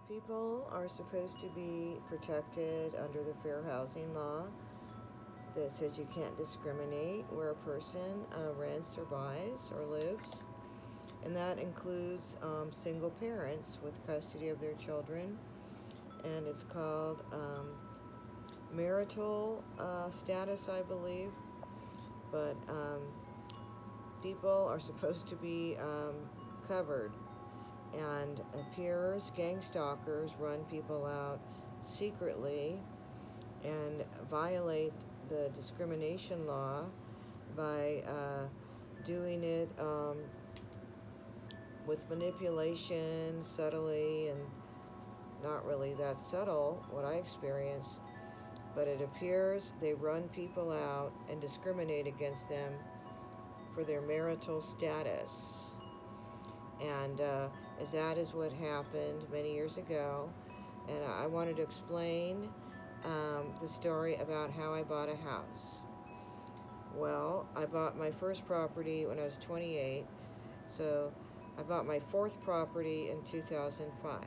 People are supposed to be protected under the Fair Housing Law that says you can't discriminate where a person rents or buys or lives. And that includes single parents with custody of their children. And it's called marital status, I believe. But people are supposed to be covered. And appears gang stalkers run people out secretly and violate the discrimination law by doing it with manipulation, subtly, and not really that subtle, what I experienced, but it appears they run people out and discriminate against them for their marital status. And as that is what happened many years ago. And I wanted to explain the story about how I bought a house. Well, I bought my first property when I was 28, so I bought my fourth property in 2005.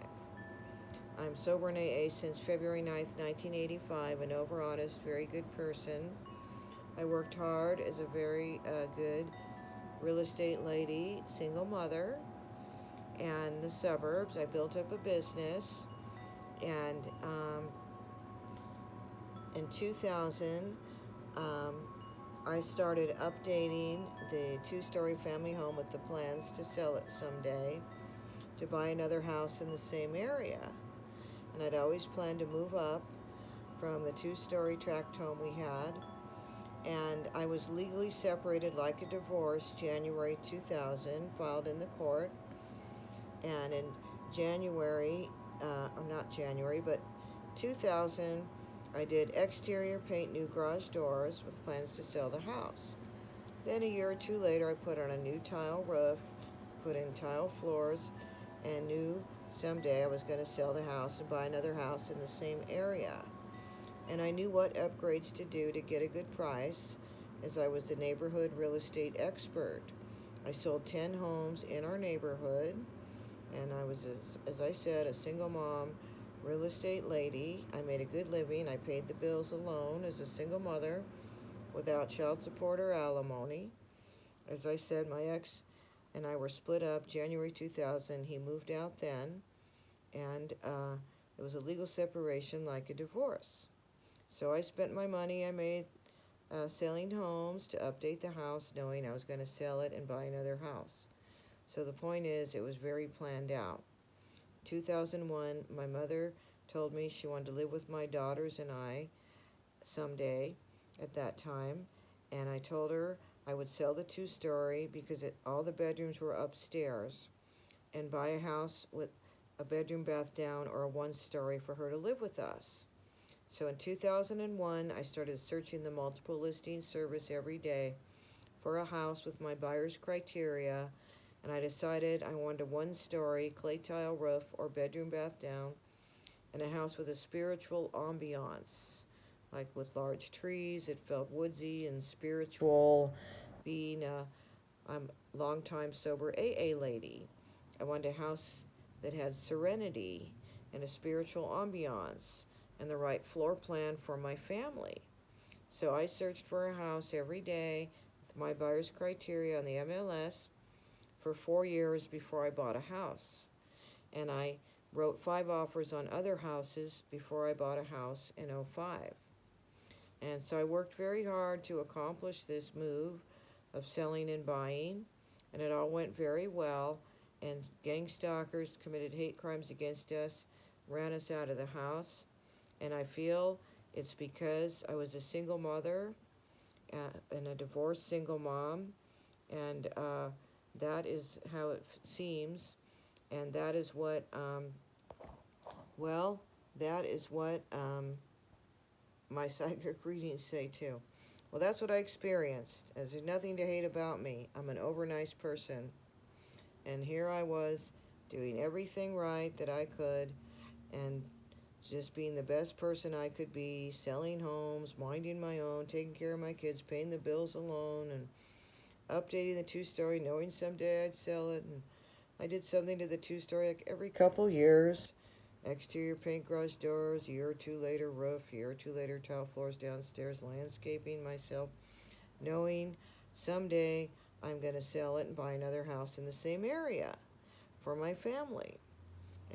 I'm sober and AA since February 9th, 1985, an over honest, very good person. I worked hard as a very good real estate lady, single mother, and the suburbs. I built up a business, and in 2000, um, I started updating the two-story family home with the plans to sell it someday, to buy another house in the same area. And I'd always planned to move up from the two-story tract home we had. And I was legally separated like a divorce January 2000, filed in the court. And in January, or not January, but 2000, I did exterior paint, new garage doors with plans to sell the house. Then a year or two later, I put on a new tile roof, put in tile floors, and knew someday I was going to sell the house and buy another house in the same area. And I knew what upgrades to do to get a good price, as I was the neighborhood real estate expert. I sold 10 homes in our neighborhood, and I was, as I said, a single mom, real estate lady. I made a good living. I paid the bills alone as a single mother without child support or alimony. As I said, my ex and I were split up January 2000. He moved out then, and it was a legal separation like a divorce. So I spent my money I made selling homes to update the house, knowing I was going to sell it and buy another house. So the point is, it was very planned out. 2001, my mother told me she wanted to live with my daughters and I someday at that time, and I told her I would sell the two-story because all the bedrooms were upstairs, and buy a house with a bedroom, bath down, or a one-story for her to live with us. So in 2001, I started searching the multiple listing service every day for a house with my buyer's criteria, and I decided I wanted a one-story clay tile roof or bedroom, bath down, and a house with a spiritual ambiance, like with large trees. It felt woodsy and spiritual, being I'm a long-time sober AA lady. I wanted a house that had serenity and a spiritual ambiance and the right floor plan for my family. So I searched for a house every day with my buyer's criteria on the MLS for 4 years before I bought a house. And I wrote 5 offers on other houses before I bought a house in '05. And so I worked very hard to accomplish this move of selling and buying, and it all went very well. And gang stalkers committed hate crimes against us, ran us out of the house, and I feel it's because I was a single mother and a divorced single mom, and that is how it seems, and that is what, well, that is what my psychic readings say too. Well, that's what I experienced. As there's nothing to hate about me. I'm an overnice person. And here I was doing everything right that I could and just being the best person I could be, selling homes, minding my own, taking care of my kids, paying the bills alone, and updating the two-story, knowing someday I'd sell it. And I did something to the two-story like every couple years Exterior paint, garage doors, year or two later roof, year or two later tile floors downstairs, landscaping myself, knowing someday I'm going to sell it and buy another house in the same area for my family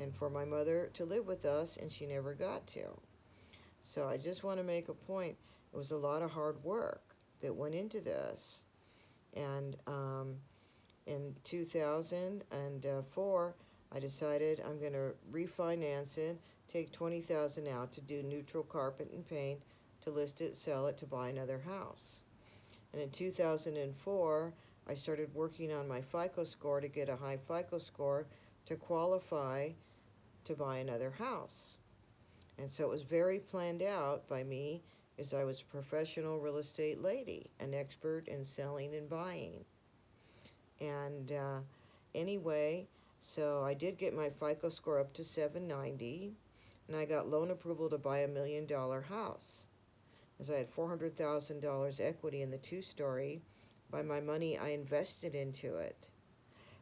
and for my mother to live with us, and she never got to. So I just want to make a point. It was a lot of hard work that went into this. And in 2004, I decided I'm going to refinance it, take 20,000 out to do neutral carpet and paint, to list it, sell it, to buy another house. And in 2004, I started working on my FICO score to get a high FICO score to qualify to buy another house. And so it was very planned out by me, as I was a professional real estate lady, an expert in selling and buying. And anyway, so I did get my FICO score up to 790, and I got loan approval to buy $1 million house, as I had $400,000 equity in the two-story by my money I invested into it.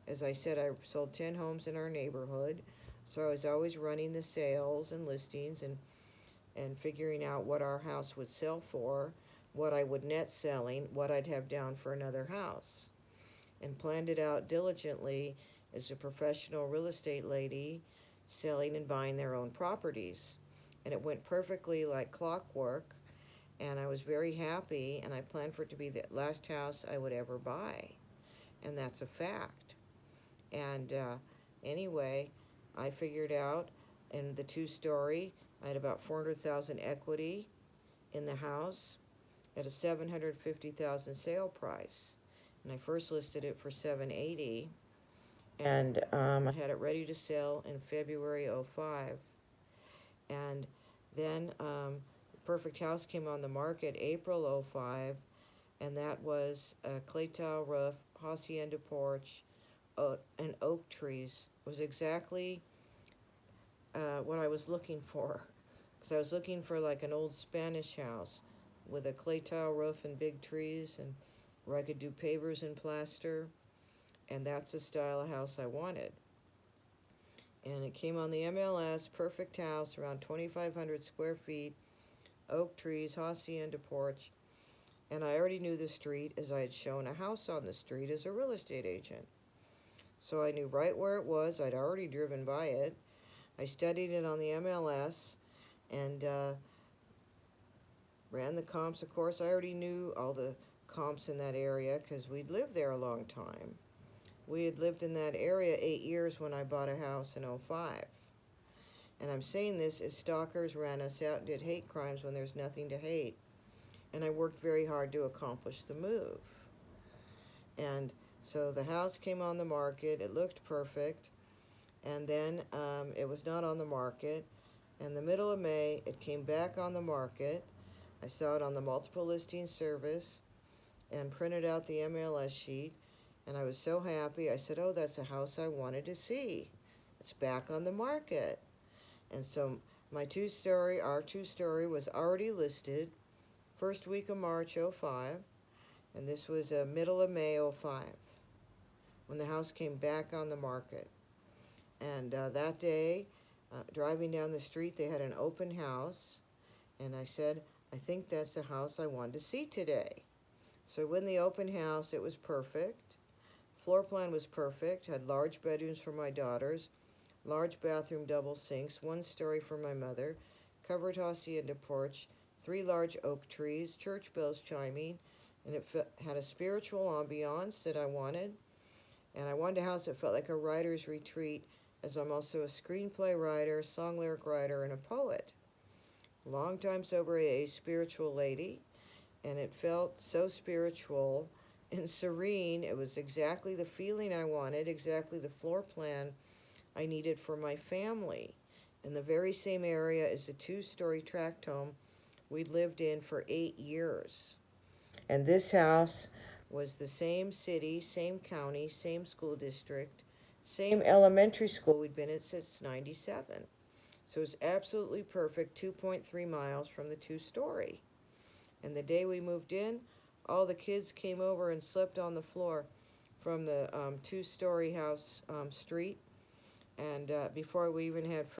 As I said, I sold 10 homes in our neighborhood, so I was always running the sales and listings and figuring out what our house would sell for, what I would net selling, what I'd have down for another house, and planned it out diligently as a professional real estate lady selling and buying their own properties. And it went perfectly like clockwork, and I was very happy, and I planned for it to be the last house I would ever buy, and that's a fact. And anyway, I figured out in the two-story, I had about 400,000 equity in the house at a 750,000 sale price, and I first listed it for 780, and I had it ready to sell in February '05, and then the perfect house came on the market April '05, and that was a clay tile roof, hacienda porch, and oak trees. It was exactly what I was looking for, because I was looking for like an old Spanish house with a clay tile roof and big trees, and where I could do pavers and plaster, and that's the style of house I wanted. And it came on the MLS, perfect house, around 2,500 square feet, oak trees, hacienda porch, and I already knew the street, as I had shown a house on the street as a real estate agent. So I knew right where it was. I'd already driven by it. I studied it on the MLS, and ran the comps. Of course, I already knew all the comps in that area because we'd lived there a long time. We had lived in that area 8 years when I bought a house in '05. And I'm saying this as stalkers ran us out and did hate crimes when there's nothing to hate. And I worked very hard to accomplish the move. And so the house came on the market. It looked perfect. And then it was not on the market. In the middle of May, it came back on the market. I saw it on the multiple listing service and printed out the MLS sheet, and I was so happy. I said, oh, that's a house I wanted to see. It's back on the market. And so our two-story was already listed first week of March '05, and this was middle of May '05 when the house came back on the market. And that day, driving down the street, they had an open house, and I said, I think that's the house I wanted to see today. So when the open house, it was perfect. Floor plan was perfect, had large bedrooms for my daughters, large bathroom double sinks, 1 story for my mother, covered hacienda porch, 3 large oak trees, church bells chiming, and it had a spiritual ambiance that I wanted. And I wanted a house that felt like a writer's retreat, as I'm also a screenplay writer, song lyric writer, and a poet. Longtime sober AA spiritual lady, and it felt so spiritual and serene. It was exactly the feeling I wanted, exactly the floor plan I needed for my family, in the very same area as the 2-story tract home we'd lived in for 8 years. And this house was the same city, same county, same school district, same elementary school we'd been at since '97. So it was absolutely perfect, 2.3 miles from the 2-story. And the day we moved in, all the kids came over and slept on the floor from the 2-story house street. And before we even had